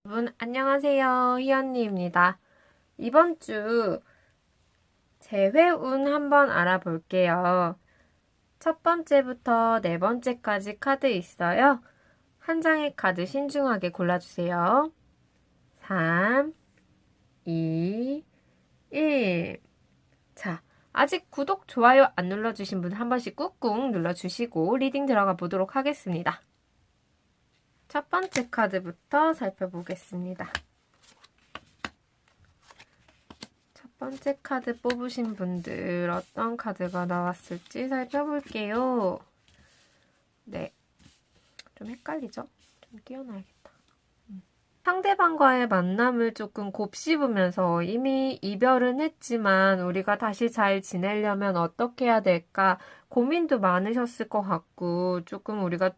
여러분, 안녕하세요. 희연이입니다. 이번 주 재회운 한번 알아볼게요. 첫 번째부터 네 번째까지 카드 있어요. 한 장의 카드 신중하게 골라주세요. 3, 2, 1. 자, 아직 구독, 좋아요 안 눌러주신 분 한 번씩 꾹꾹 눌러주시고 리딩 들어가 보도록 하겠습니다. 첫 번째 카드부터 살펴보겠습니다. 첫 번째 카드 뽑으신 분들 어떤 카드가 나왔을지 살펴볼게요. 네, 좀 헷갈리죠? 좀 띄워놔야겠다. 상대방과의 만남을 조금 곱씹으면서 이미 이별은 했지만 우리가 다시 잘 지내려면 어떻게 해야 될까 고민도 많으셨을 것 같고 조금 우리가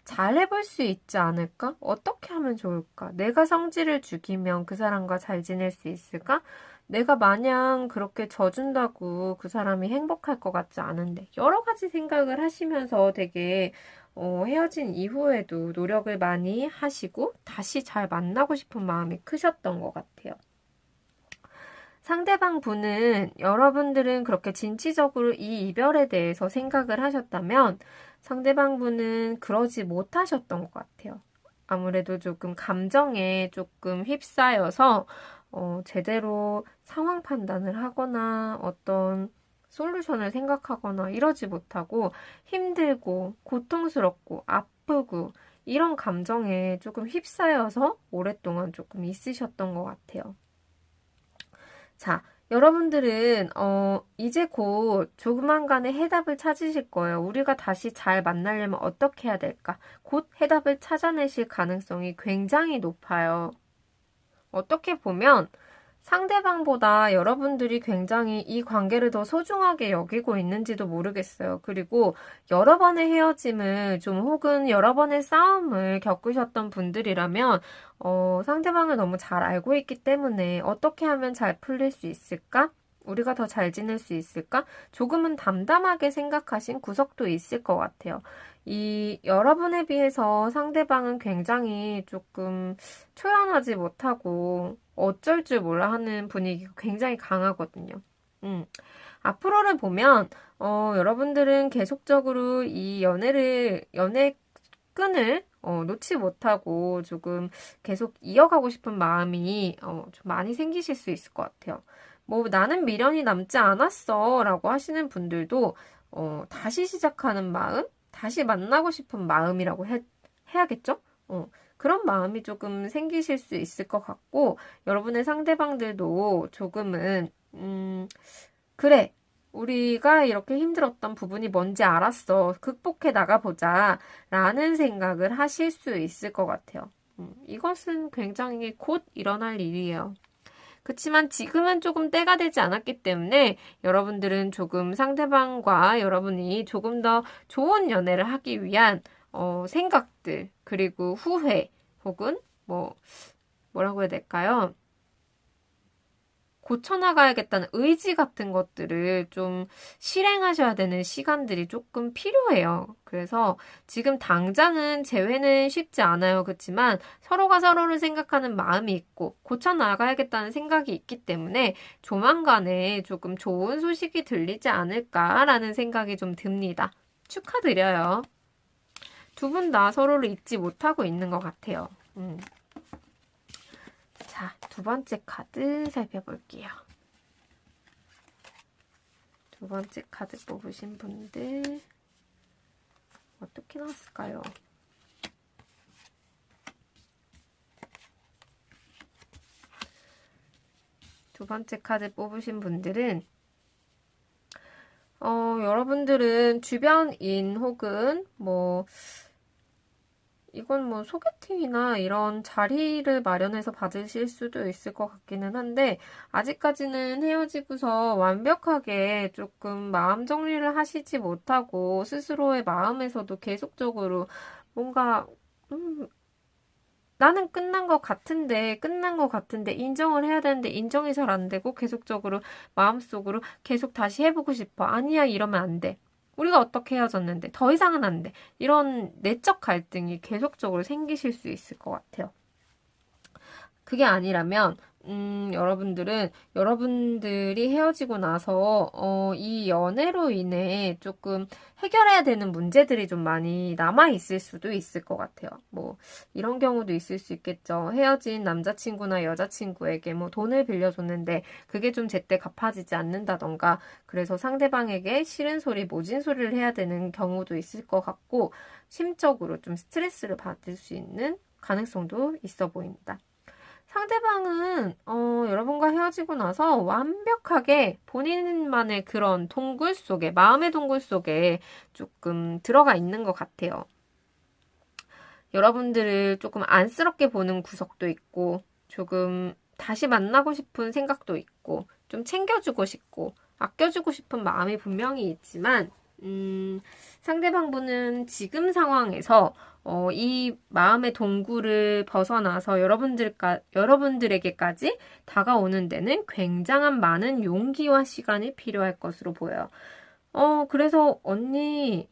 잘 해볼 수 있지 않을까? 어떻게 하면 좋을까? 내가 성질을 죽이면 그 사람과 잘 지낼 수 있을까? 내가 마냥 그렇게 져준다고 그 사람이 행복할 것 같지 않은데 여러 가지 생각을 하시면서 되게 헤어진 이후에도 노력을 많이 하시고 다시 잘 만나고 싶은 마음이 크셨던 것 같아요. 상대방 분은 여러분들은 그렇게 진취적으로 이 이별에 대해서 생각을 하셨다면 상대방 분은 그러지 못하셨던 것 같아요. 아무래도 조금 감정에 조금 휩싸여서 제대로 상황 판단을 하거나 어떤 솔루션을 생각하거나 이러지 못하고 힘들고 고통스럽고 아프고 이런 감정에 조금 휩싸여서 오랫동안 조금 있으셨던 것 같아요. 자, 여러분들은 이제 곧 조만간에 해답을 찾으실 거예요. 우리가 다시 잘 만나려면 어떻게 해야 될까? 곧 해답을 찾아내실 가능성이 굉장히 높아요. 어떻게 보면 상대방보다 여러분들이 굉장히 이 관계를 더 소중하게 여기고 있는지도 모르겠어요. 그리고 여러 번의 헤어짐을 좀 혹은 여러 번의 싸움을 겪으셨던 분들이라면 상대방을 너무 잘 알고 있기 때문에 어떻게 하면 잘 풀릴 수 있을까? 우리가 더 잘 지낼 수 있을까? 조금은 담담하게 생각하신 구석도 있을 것 같아요. 이 여러분에 비해서 상대방은 굉장히 조금 초연하지 못하고 어쩔 줄 몰라 하는 분위기가 굉장히 강하거든요. 앞으로를 보면, 여러분들은 계속적으로 이 연애 끈을 놓지 못하고 조금 계속 이어가고 싶은 마음이 좀 많이 생기실 수 있을 것 같아요. 뭐 나는 미련이 남지 않았어 라고 하시는 분들도 다시 시작하는 마음, 다시 만나고 싶은 마음이라고 해야겠죠? 그런 마음이 조금 생기실 수 있을 것 같고 여러분의 상대방들도 조금은 그래. 우리가 이렇게 힘들었던 부분이 뭔지 알았어. 극복해 나가보자. 라는 생각을 하실 수 있을 것 같아요. 이것은 굉장히 곧 일어날 일이에요. 그렇지만 지금은 조금 때가 되지 않았기 때문에 여러분들은 조금 상대방과 여러분이 조금 더 좋은 연애를 하기 위한 생각들, 그리고 후회, 혹은 뭐라고 해야 될까요? 고쳐나가야겠다는 의지 같은 것들을 좀 실행하셔야 되는 시간들이 조금 필요해요. 그래서 지금 당장은 재회는 쉽지 않아요. 그렇지만 서로가 서로를 생각하는 마음이 있고 고쳐나가야겠다는 생각이 있기 때문에 조만간에 조금 좋은 소식이 들리지 않을까라는 생각이 좀 듭니다. 축하드려요. 두 분 다 서로를 잊지 못하고 있는 것 같아요. 자, 두 번째 카드 살펴볼게요. 두 번째 카드 뽑으신 분들 어떻게 나왔을까요? 두 번째 카드 뽑으신 분들은 여러분들은 주변인 혹은 이건 소개팅이나 이런 자리를 마련해서 받으실 수도 있을 것 같기는 한데, 아직까지는 헤어지고서 완벽하게 조금 마음 정리를 하시지 못하고, 스스로의 마음에서도 계속적으로 뭔가, 나는 끝난 것 같은데, 인정을 해야 되는데, 인정이 잘 안 되고, 계속적으로 마음속으로 계속 다시 해보고 싶어. 아니야, 이러면 안 돼. 우리가 어떻게 헤어졌는데, 더 이상은 안 돼. 이런 내적 갈등이 계속적으로 생기실 수 있을 것 같아요. 그게 아니라면 여러분들은 여러분들이 헤어지고 나서 이 연애로 인해 조금 해결해야 되는 문제들이 좀 많이 남아 있을 수도 있을 것 같아요. 뭐 이런 경우도 있을 수 있겠죠. 헤어진 남자친구나 여자친구에게 뭐 돈을 빌려줬는데 그게 좀 제때 갚아지지 않는다던가 그래서 상대방에게 싫은 소리, 모진 소리를 해야 되는 경우도 있을 것 같고 심적으로 좀 스트레스를 받을 수 있는 가능성도 있어 보입니다. 상대방은 여러분과 헤어지고 나서 완벽하게 본인만의 그런 동굴 속에, 마음의 동굴 속에 조금 들어가 있는 것 같아요. 여러분들을 조금 안쓰럽게 보는 구석도 있고, 조금 다시 만나고 싶은 생각도 있고, 좀 챙겨주고 싶고, 아껴주고 싶은 마음이 분명히 있지만, 상대방분은 지금 상황에서 이 마음의 동굴을 벗어나서 여러분들에게까지 다가오는 데는 굉장한 많은 용기와 시간이 필요할 것으로 보여요. 그래서 언니,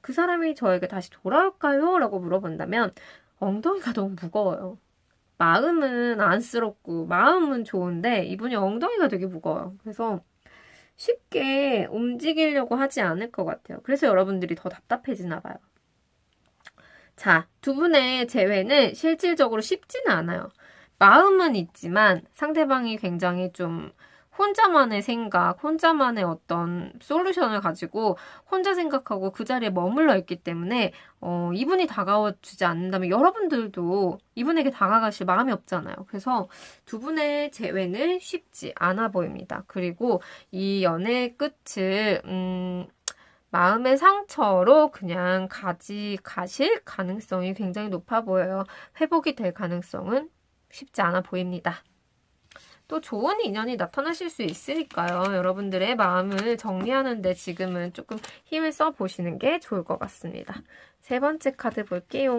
그 사람이 저에게 다시 돌아올까요? 라고 물어본다면 엉덩이가 너무 무거워요. 마음은 안쓰럽고 마음은 좋은데 이분이 엉덩이가 되게 무거워요. 그래서 쉽게 움직이려고 하지 않을 것 같아요. 그래서 여러분들이 더 답답해지나 봐요. 자, 두 분의 재회는 실질적으로 쉽지는 않아요. 마음은 있지만 상대방이 굉장히 좀 혼자만의 생각, 혼자만의 어떤 솔루션을 가지고 혼자 생각하고 그 자리에 머물러 있기 때문에 이분이 다가와 주지 않는다면 여러분들도 이분에게 다가가실 마음이 없잖아요. 그래서 두 분의 재회는 쉽지 않아 보입니다. 그리고 이 연애의 끝을 마음의 상처로 그냥 가실 가능성이 굉장히 높아 보여요. 회복이 될 가능성은 쉽지 않아 보입니다. 또 좋은 인연이 나타나실 수 있으니까요. 여러분들의 마음을 정리하는데 지금은 조금 힘을 써보시는 게 좋을 것 같습니다. 세 번째 카드 볼게요.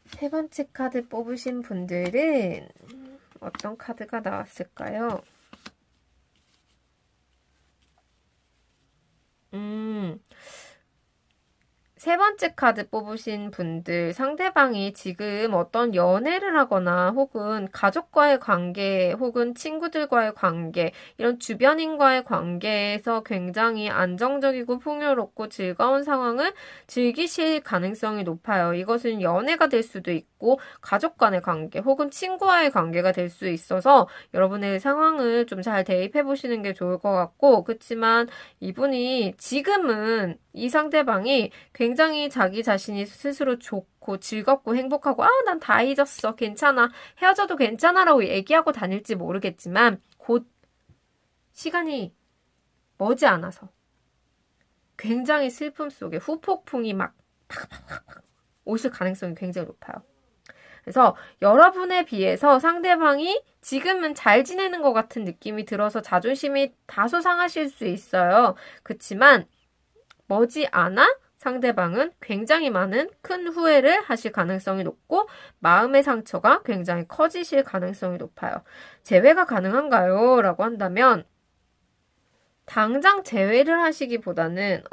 세 번째 카드 뽑으신 분들은 어떤 카드가 나왔을까요? 세 번째 카드 뽑으신 분들, 상대방이 지금 어떤 연애를 하거나 혹은 가족과의 관계 혹은 친구들과의 관계, 이런 주변인과의 관계에서 굉장히 안정적이고 풍요롭고 즐거운 상황을 즐기실 가능성이 높아요. 이것은 연애가 될 수도 있고 가족 간의 관계 혹은 친구와의 관계가 될 수 있어서 여러분의 상황을 좀 잘 대입해 보시는 게 좋을 것 같고, 그렇지만 이분이 지금은 이 상대방이 굉장히 자기 자신이 스스로 좋고 즐겁고 행복하고 난 다 잊었어. 괜찮아. 헤어져도 괜찮아 라고 얘기하고 다닐지 모르겠지만 곧 시간이 머지않아서 굉장히 슬픔 속에 후폭풍이 막 오실 가능성이 굉장히 높아요. 그래서 여러분에 비해서 상대방이 지금은 잘 지내는 것 같은 느낌이 들어서 자존심이 다소 상하실 수 있어요. 그렇지만 머지않아 상대방은 굉장히 많은 큰 후회를 하실 가능성이 높고 마음의 상처가 굉장히 커지실 가능성이 높아요. 재회가 가능한가요? 라고 한다면 당장 재회를 하시기보다는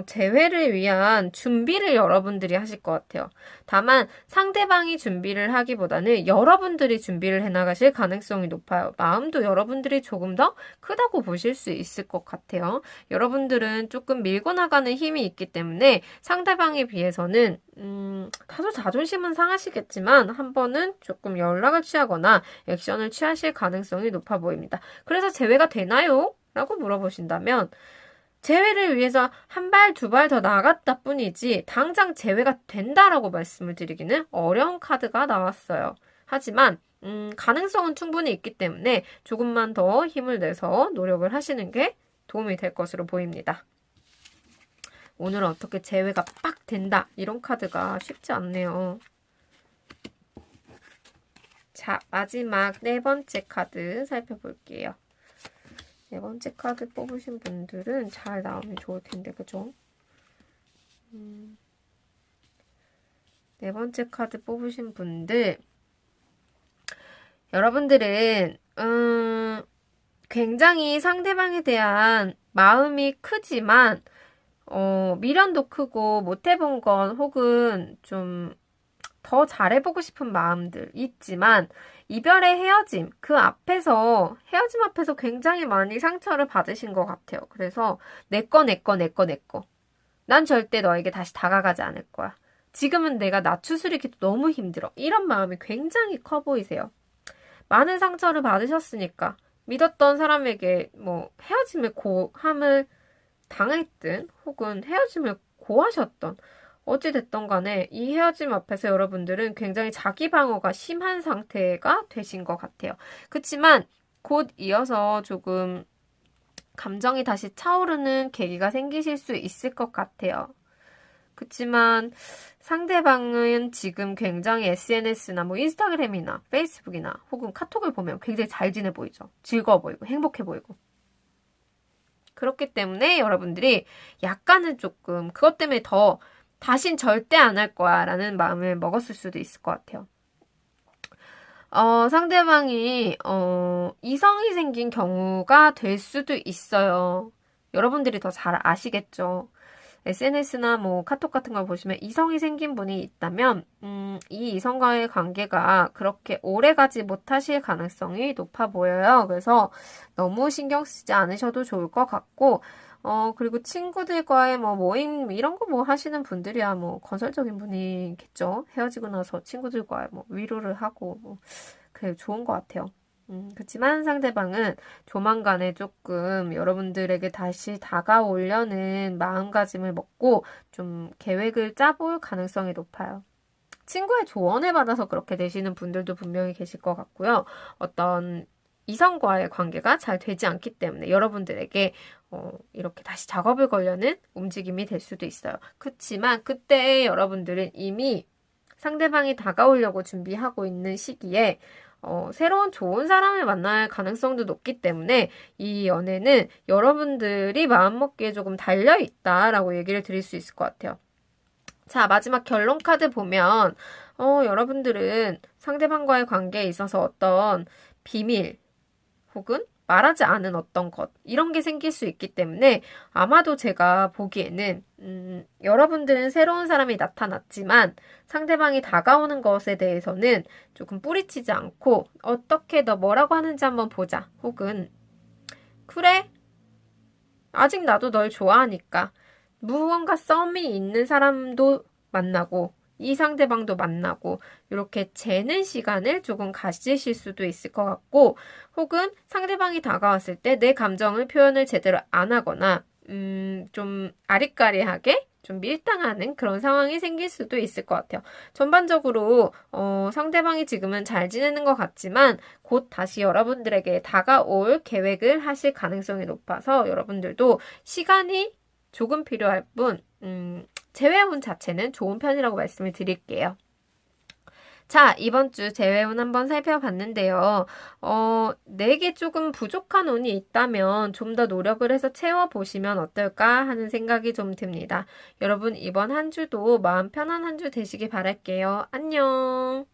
재회를 위한 준비를 여러분들이 하실 것 같아요. 다만 상대방이 준비를 하기보다는 여러분들이 준비를 해나가실 가능성이 높아요. 마음도 여러분들이 조금 더 크다고 보실 수 있을 것 같아요. 여러분들은 조금 밀고 나가는 힘이 있기 때문에 상대방에 비해서는 다소 자존심은 상하시겠지만 한 번은 조금 연락을 취하거나 액션을 취하실 가능성이 높아 보입니다. 그래서 재회가 되나요? 라고 물어보신다면 재회를 위해서 한 발, 두 발 더 나갔다 뿐이지 당장 재회가 된다라고 말씀을 드리기는 어려운 카드가 나왔어요. 하지만 가능성은 충분히 있기 때문에 조금만 더 힘을 내서 노력을 하시는 게 도움이 될 것으로 보입니다. 오늘은 어떻게 재회가 빡 된다 이런 카드가 쉽지 않네요. 자, 마지막 네 번째 카드 살펴볼게요. 네 번째 카드 뽑으신 분들은 잘 나오면 좋을 텐데, 그죠? 네 번째 카드 뽑으신 분들, 여러분들은, 굉장히 상대방에 대한 마음이 크지만, 미련도 크고 못 해본 건 혹은 좀 더 잘해보고 싶은 마음들 있지만 이별의 헤어짐, 헤어짐 앞에서 굉장히 많이 상처를 받으신 것 같아요. 그래서 내 거, 내 거, 내 거, 내 거. 난 절대 너에게 다시 다가가지 않을 거야. 지금은 내가 나 추스리기도 너무 힘들어. 이런 마음이 굉장히 커 보이세요. 많은 상처를 받으셨으니까 믿었던 사람에게 뭐 헤어짐을 고함을 당했든 혹은 헤어짐을 고하셨던 어찌됐던 간에 이 헤어짐 앞에서 여러분들은 굉장히 자기 방어가 심한 상태가 되신 것 같아요. 그치만 곧 이어서 조금 감정이 다시 차오르는 계기가 생기실 수 있을 것 같아요. 그치만 상대방은 지금 굉장히 SNS나 뭐 인스타그램이나 페이스북이나 혹은 카톡을 보면 굉장히 잘 지내 보이죠. 즐거워 보이고 행복해 보이고. 그렇기 때문에 여러분들이 약간은 조금 그것 때문에 더 다신 절대 안 할 거야 라는 마음을 먹었을 수도 있을 것 같아요. 상대방이 이성이 생긴 경우가 될 수도 있어요. 여러분들이 더 잘 아시겠죠. SNS나 뭐 카톡 같은 걸 보시면 이성이 생긴 분이 있다면 이 이성과의 관계가 그렇게 오래 가지 못하실 가능성이 높아 보여요. 그래서 너무 신경 쓰지 않으셔도 좋을 것 같고 그리고 친구들과의 뭐 모임 이런 거 뭐 하시는 분들이야 뭐 건설적인 분이겠죠. 헤어지고 나서 친구들과 뭐 위로를 하고 뭐 그게 좋은 것 같아요. 그렇지만 상대방은 조만간에 조금 여러분들에게 다시 다가오려는 마음가짐을 먹고 좀 계획을 짜볼 가능성이 높아요. 친구의 조언을 받아서 그렇게 되시는 분들도 분명히 계실 것 같고요. 어떤 이성과의 관계가 잘 되지 않기 때문에 여러분들에게 이렇게 다시 작업을 걸려는 움직임이 될 수도 있어요. 그렇지만 그때 여러분들은 이미 상대방이 다가오려고 준비하고 있는 시기에 새로운 좋은 사람을 만날 가능성도 높기 때문에 이 연애는 여러분들이 마음먹기에 조금 달려있다라고 얘기를 드릴 수 있을 것 같아요. 자, 마지막 결론 카드 보면 여러분들은 상대방과의 관계에 있어서 어떤 비밀 혹은 말하지 않은 어떤 것 이런 게 생길 수 있기 때문에 아마도 제가 보기에는 여러분들은 새로운 사람이 나타났지만 상대방이 다가오는 것에 대해서는 조금 뿌리치지 않고 어떻게 너 뭐라고 하는지 한번 보자 혹은 그래 아직 나도 널 좋아하니까 무언가 썸이 있는 사람도 만나고 이 상대방도 만나고 이렇게 재는 시간을 조금 가지실 수도 있을 것 같고 혹은 상대방이 다가왔을 때 내 감정을 표현을 제대로 안 하거나 좀 아리까리하게 좀 밀당하는 그런 상황이 생길 수도 있을 것 같아요. 전반적으로 상대방이 지금은 잘 지내는 것 같지만 곧 다시 여러분들에게 다가올 계획을 하실 가능성이 높아서 여러분들도 시간이 조금 필요할 뿐 재회운 자체는 좋은 편이라고 말씀을 드릴게요. 자, 이번 주 재회운 한번 살펴봤는데요. 내게 조금 부족한 운이 있다면 좀 더 노력을 해서 채워보시면 어떨까 하는 생각이 좀 듭니다. 여러분, 이번 한 주도 마음 편한 한 주 되시길 바랄게요. 안녕!